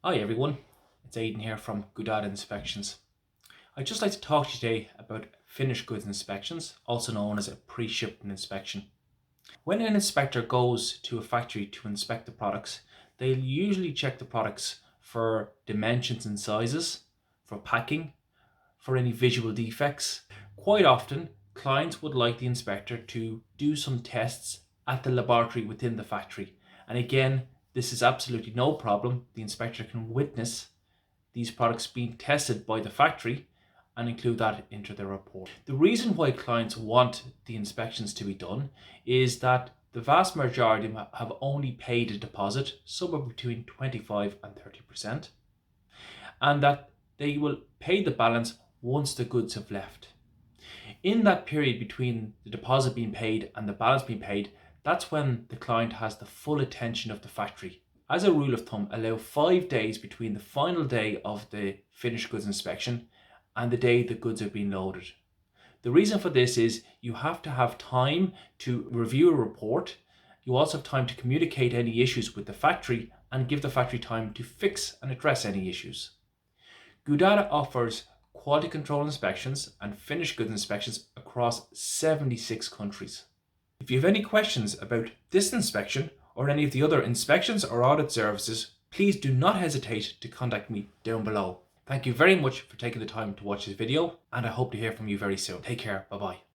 Hi everyone, it's Aidan here from Goodada Inspections. I'd just like to talk to you today about finished goods inspections, also known as a pre-shipment inspection. When an inspector goes to a factory to inspect the products, they'll usually check the products for dimensions and sizes, for packing, for any visual defects. Quite often, clients would like the inspector to do some tests at the laboratory within the factory. And again, this is absolutely no problem. The inspector can witness these products being tested by the factory and include that into their report. The reason why clients want the inspections to be done is that the vast majority of them have only paid a deposit, somewhere between 25 and 30%, and that they will pay the balance once the goods have left. In that period between the deposit being paid and the balance being paid, that's when the client has the full attention of the factory. As a rule of thumb, allow 5 days between the final day of the finished goods inspection and the day the goods are being loaded. The reason for this is you have to have time to review a report. You also have time to communicate any issues with the factory and give the factory time to fix and address any issues. Goodada offers quality control inspections and finished goods inspections across 76 countries. If you have any questions about this inspection or any of the other inspections or audit services, please do not hesitate to contact me down below. Thank you very much for taking the time to watch this video, and I hope to hear from you very soon. Take care. Bye bye.